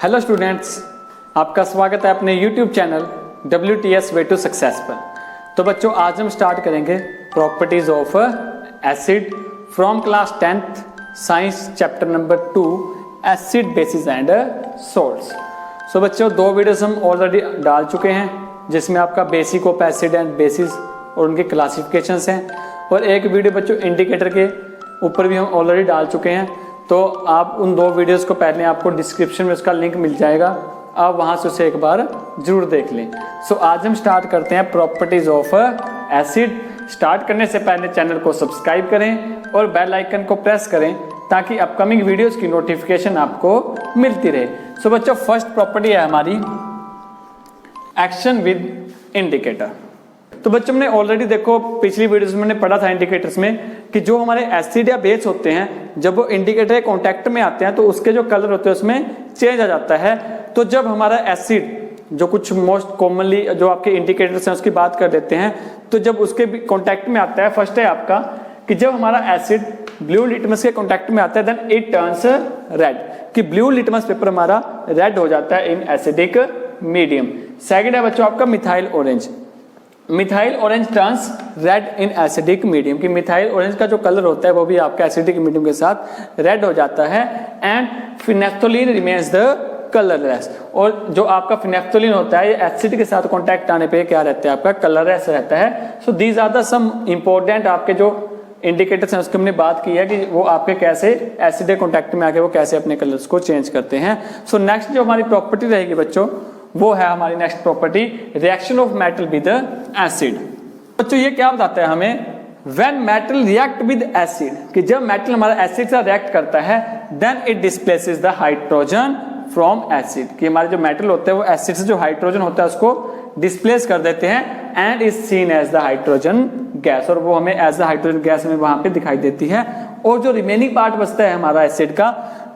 Hello students, आपका स्वागत है अपने YouTube channel WTS way to success पर। तो बच्चों, आज हम स्टार्ट करेंगे properties of acid from class 10th science chapter number 2 acid bases and salts. So बच्चों, 2 वीडियोस हम ऑलरेडी डाल चुके हैं जिसमें आपका basic of acid and bases और उनके क्लासिफिकेशंस हैं, और एक वीडियो बच्चों इंडिकेटर के ऊपर भी हम ऑलरेडी डाल चुके हैं। तो आप उन 2 वीडियोस को पहले आपको डिस्क्रिप्शन में उसका लिंक मिल जाएगा, आप वहां से उसे एक बार जरूर देख लें। सो आज हम स्टार्ट करते हैं प्रॉपर्टीज ऑफ एसिड। स्टार्ट करने से पहले चैनल को सब्सक्राइब करें और बेल आइकन को प्रेस करें ताकि अपकमिंग वीडियोस की नोटिफिकेशन आपको मिलती रहे। सो बच्चों, फर्स्ट प्रॉपर्टी है हमारी एक्शन विद इंडिकेटर। तो बच्चों, हमने ऑलरेडी देखो पिछली वीडियोस में पढ़ा था इंडिकेटर्स में कि जो हमारे एसिड या बेस होते हैं जब वो इंडिकेटर के कांटेक्ट में आते हैं तो उसके जो कलर होते हैं उसमें चेंज आ जाता है। तो जब हमारा एसिड, जो कुछ मोस्ट कॉमनली जो आपके इंडिकेटर्स हैं उसकी बात कर लेते हैं, तो जब उसके कांटेक्ट में आता है, फर्स्ट है आपका कि जब हमारा एसिड ब्लू लिटमस के कांटेक्ट में आता है देन इट टर्न्स रेड, कि ब्लू लिटमस पेपर हमारा रेड हो जाता है इन एसिडिक मीडियम। सेकंड है बच्चों आपका methyl orange. Methyl orange turns red in acidic medium, कि मिथाइल ऑरेंज का जो कलर होता है वो भी आपका एसिडिक मीडियम के साथ रेड हो जाता है। एंड फिनेफ्थोलीन रिमेन्स द कलरलेस, और जो आपका फिनेफ्थोलीन होता है ये एसिड के साथ कांटेक्ट आने पे क्या रहता है, आपका कलरलेस रहता है। So these are the some important आपके जो इंडिकेटर्स हैं उसकी हमने बात की है कि वो आपके कैसे एसिड के कांटेक्ट में आके वो कैसे अपने कलर्स को चेंज करते हैं। सो नेक्स्ट जो हमारी प्रॉपर्टी रहेगी बच्चों वो है हमारी next property reaction of metal with acid. बच्चों, ये क्या बताता है हमें, when metal react with acid, कि जब मेटल हमारा एसिड से रिएक्ट करता है then it displaces the hydrogen from acid, कि हमारे जो मेटल होते हैं वो एसिड से जो हाइड्रोजन होता है उसको डिस्प्लेस कर देते हैं and is seen as the hydrogen gas, और वो हमें एज द हाइड्रोजन गैस में वहां पे दिखाई देती है। और जो रिमेनिंग पार्ट बचता है हमारा एसिड का,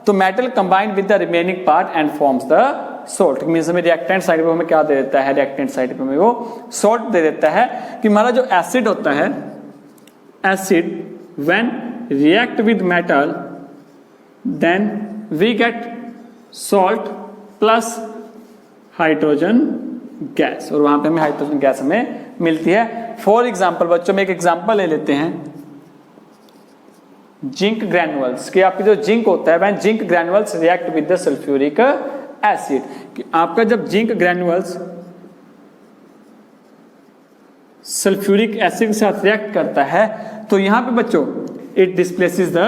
तो metal combined with the remaining part and forms the salt, means हमें रिएक्टेंट साइड पे हमें क्या दे देता है, रिएक्टेंट साइड पे हमें वो सॉल्ट दे देता है। कि हमारा जो एसिड होता है, acid when react with metal then we get salt plus hydrogen gas, और वहां पे हमें हाइड्रोजन गैस हमें मिलती है। फॉर एग्जाम्पल बच्चों में एक एग्जाम्पल ले लेते हैं, जिंक ग्रैनुअल्स, कि आपकी जो जिंक होता है when zinc granules react with the sulphuric acid, कि आपका जब जिंक ग्रैनुअल्स सल्फ्यूरिक एसिड के साथ रिएक्ट करता है तो यहां पे बच्चों it displaces the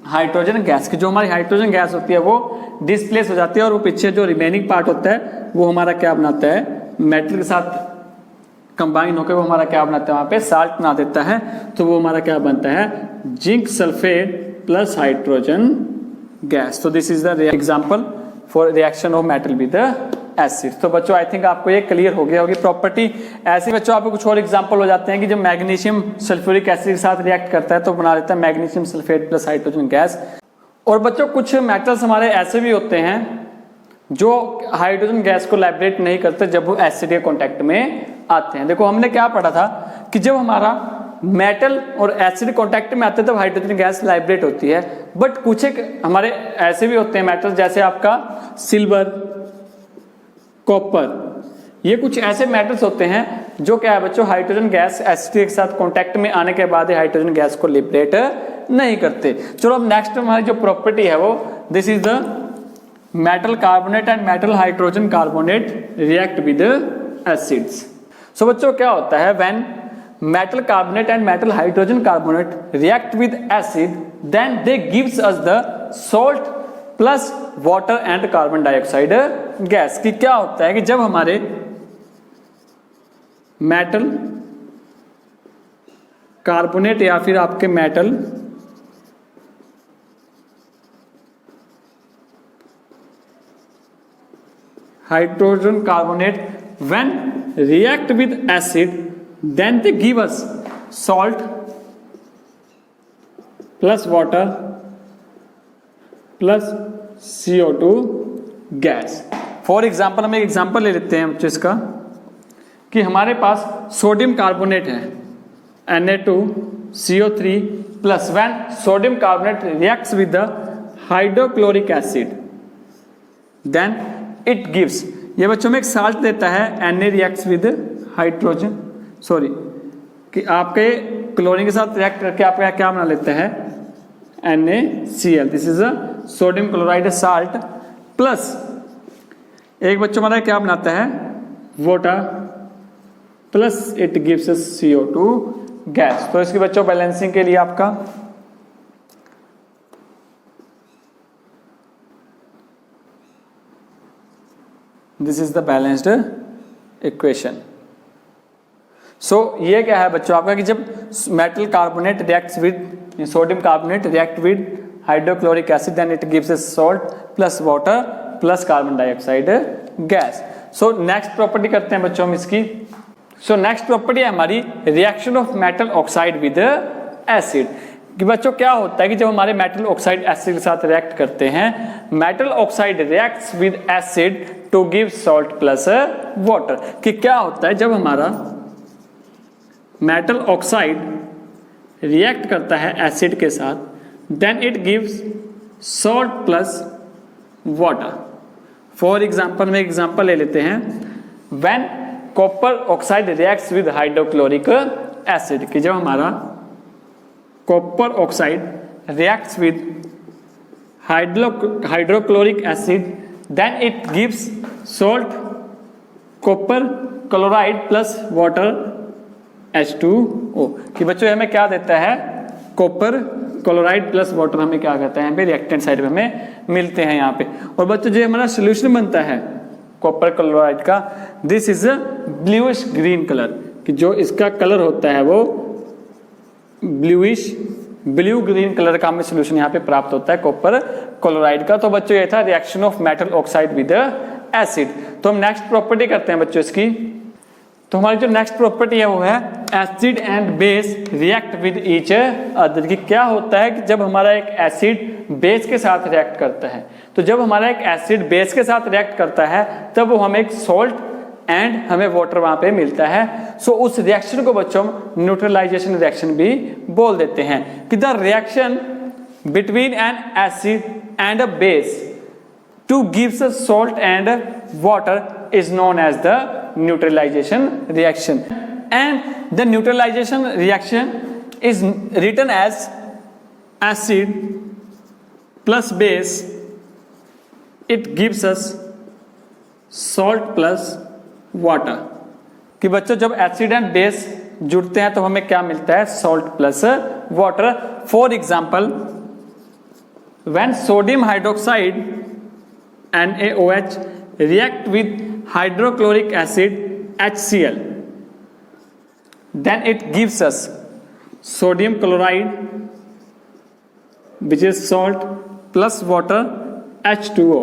hydrogen gas, कि जो हमारी हाइड्रोजन गैस होती है वो डिस्प्लेस हो जाती है, और वो पीछे जो रिमेनिंग पार्ट होता है वो हमारा क्या बनाता है, मेटल के साथ कंबाइन होकर वो हमारा क्या बनाता है, वहां पे साल्ट बना देता है। तो वो हमारा क्या बनता है, zinc sulphate plus hydrogen gas. तो this is the example for reaction of metal with acid. तो बच्चों, आई थिंक आपको ये क्लियर हो गया होगी प्रॉपर्टी। ऐसे बच्चों आपको कुछ और एग्जांपल हो जाते हैं कि जब मैग्नीशियम सल्फ्यूरिक एसिड के साथ रिएक्ट करता है तो बना देता है magnesium sulphate plus hydrogen gas. और बच्चों, कुछ मेटल्स हमारे ऐसे भी होते हैं जो हाइड्रोजन गैस को लाइब्रेट नहीं करते जब वो एसिड के कॉन्टेक्ट में आते हैं। देखो हमने क्या पढ़ा था कि जब हमारा मेटल और एसिड कांटेक्ट में आते हैं तब हाइड्रोजन गैस लाइब्रेट होती है, बट कुछ एक हमारे ऐसे भी होते हैं मेटल, जैसे आपका सिल्वर, कॉपर, ये कुछ ऐसे मेटल्स होते हैं जो क्या है बच्चों, हाइड्रोजन गैस एसिड के साथ कांटेक्ट में आने के बाद हाइड्रोजन गैस को लिबरेट नहीं करते। चलो अब नेक्स्ट हमारी जो प्रॉपर्टी है वो this is the metal carbonate and metal hydrogen carbonate react with acids. So बच्चों, क्या होता है when metal carbonate and metal hydrogen carbonate react with acid then they gives us the salt plus water and carbon dioxide gas। कि क्या होता है कि जब हमारे मेटल कार्बोनेट या फिर आपके metal hydrogen carbonate when react with acid then they give us salt plus water plus CO2 gas. For example हम एक एग्जाम्पल ले लेते हैं बच्चों इसका, कि हमारे पास सोडियम कार्बोनेट है Na2CO3 plus when sodium carbonate reacts with the hydrochloric acid then it gives, ये बच्चों में एक साल्ट देता है Na reacts with hydrogen, sorry कि आपके क्लोरीन के साथ रिएक्ट करके आपका क्या बना लेता है NaCl, this is a sodium chloride salt, plus एक बच्चों हमारा क्या बनाता है water, plus it gives us CO2 gas. तो इसकी बच्चों बैलेंसिंग के लिए आपका this is the balanced equation. So ये क्या है बच्चों आपका कि जब metal carbonate reacts with sodium carbonate react with hydrochloric acid then it gives us salt plus water plus carbon dioxide gas. So next property करते हैं बच्चों हम इसकी। सो नेक्स्ट प्रॉपर्टी है हमारी reaction of metal oxide with acid, कि बच्चों क्या होता है कि जब हमारे मेटल ऑक्साइड एसिड के साथ रिएक्ट करते हैं, metal oxide reacts with acid to give salt plus water, कि क्या होता है जब हमारा मेटल ऑक्साइड रिएक्ट करता है एसिड के साथ then it gives salt plus water. For example में एग्जांपल ले लेते हैं, when copper oxide reacts with hydrochloric acid, कि जब हमारा copper oxide reacts with hydrochloric acid then it gives salt copper chloride plus water H2O, कि बच्चों हमें क्या देता है कॉपर क्लोराइड प्लस वाटर, हमें क्या कहता है यहाँ पे रिएक्टेंट साइड में हमें मिलते हैं यहाँ पे। और बच्चों जो हमारा सोल्यूशन बनता है कॉपर क्लोराइड का, this is a bluish green colour, कि जो इसका कलर होता है वो ब्लू ग्रीन कलर का हमें सोल्यूशन यहाँ पे प्राप्त होता है कॉपर क्लोराइड का। तो बच्चों ये था reaction of metal oxide with acid. तो हम नेक्स्ट प्रॉपर्टी करते हैं बच्चों इसकी। तो हमारी जो नेक्स्ट प्रॉपर्टी है वो है acid and base react with each other, कि क्या होता है कि जब हमारा एक एसिड बेस के साथ रिएक्ट करता है, तो जब हमारा एक एसिड बेस के साथ रिएक्ट करता है तब वो हमें एक सॉल्ट एंड हमें वाटर वहां पे मिलता है। सो उस रिएक्शन को बच्चों न्यूट्रलाइजेशन रिएक्शन भी बोल देते हैं, कि the reaction between N acid and a base two gives a salt and water is known as the neutralization reaction, and the neutralization reaction is written as acid plus base, it gives us salt plus water, कि बच्चों जब acid and base जुड़ते हैं तो हमें क्या मिलता है salt plus water. For example when sodium hydroxide NaOH react with hydrochloric acid HCl, then it gives us sodium chloride which is salt plus water H2O।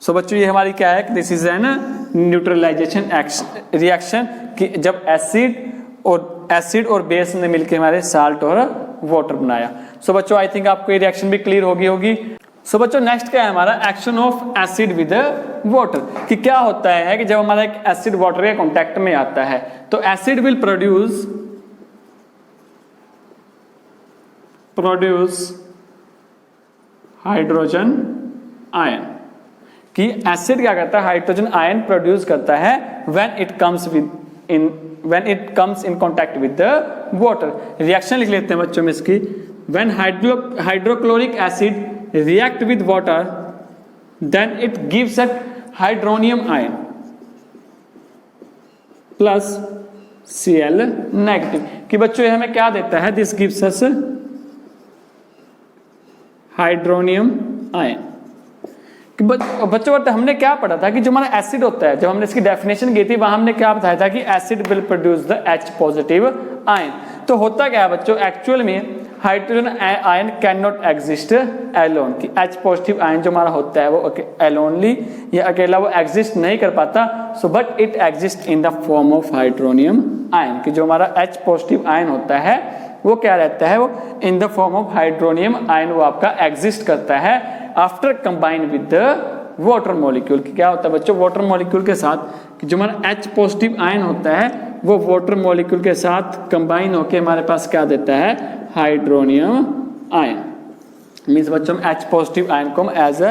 So बच्चों ये हमारी क्या है, this is an neutralization reaction, कि जब acid और base ने मिलकर हमारे साल्ट और वाटर बनाया। सो बच्चों आई थिंक आपको ये रिएक्शन भी क्लियर होगी। सो बच्चों नेक्स्ट क्या है हमारा action of acid with water, कि क्या होता है कि जब हमारा एक एसिड वाटर के कांटेक्ट में आता है तो acid will produce hydrogen ion, कि एसिड क्या करता है हाइड्रोजन आयन प्रोड्यूस करता है when it comes in contact with the water. Reaction लिख लेते हैं बच्चों में इसकी, when hydrochloric acid react with water then it gives a hydronium ion plus Cl negative, कि बच्चों ये हमें क्या देता है this gives us hydronium ion. कि बच्चों हमने क्या पढ़ा था कि जो हमारा एसिड होता है, जब हमने इसकी डेफिनेशन की थी वहां हमने क्या बताया था कि acid will produce the H positive ion. तो होता क्या है बच्चों एक्चुअल में hydrogen ion can not exist alone, कि H पॉजिटिव आयन जो हमारा होता है वो एलोनली या अकेला वो एग्जिस्ट नहीं कर पाता। So but it exist in the form of hydronium ion, कि जो हमारा H पॉजिटिव आयन होता है वो क्या रहता है, वो in the form of hydronium ion वो आपका एग्जिस्ट करता है after combine with the water molecule. कि क्या होता है बच्चों वाटर मॉलिक्यूल के साथ, कि जो हमारा H पॉजिटिव आयन होता है वो वाटर मॉलिक्यूल के साथ कंबाइन होकर हमारे पास क्या देता है हाइड्रोनियम आयन। मीन्स बच्चों H पॉजिटिव आयन को हम एज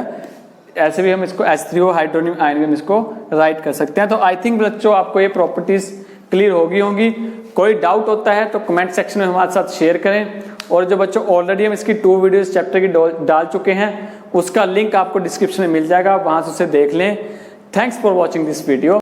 ऐसे भी हम इसको H3O हाइड्रोनियम आयन भी हम इसको राइट कर सकते हैं। तो आई थिंक बच्चों आपको ये प्रॉपर्टीज क्लियर होगी। कोई डाउट होता है तो कमेंट सेक्शन में हमारे साथ शेयर करें, और जो बच्चों ऑलरेडी हम इसकी 2 वीडियोस चैप्टर की डाल चुके हैं उसका लिंक आपको डिस्क्रिप्शन में मिल जाएगा, वहां से उसे देख लें। Thanks for watching this video.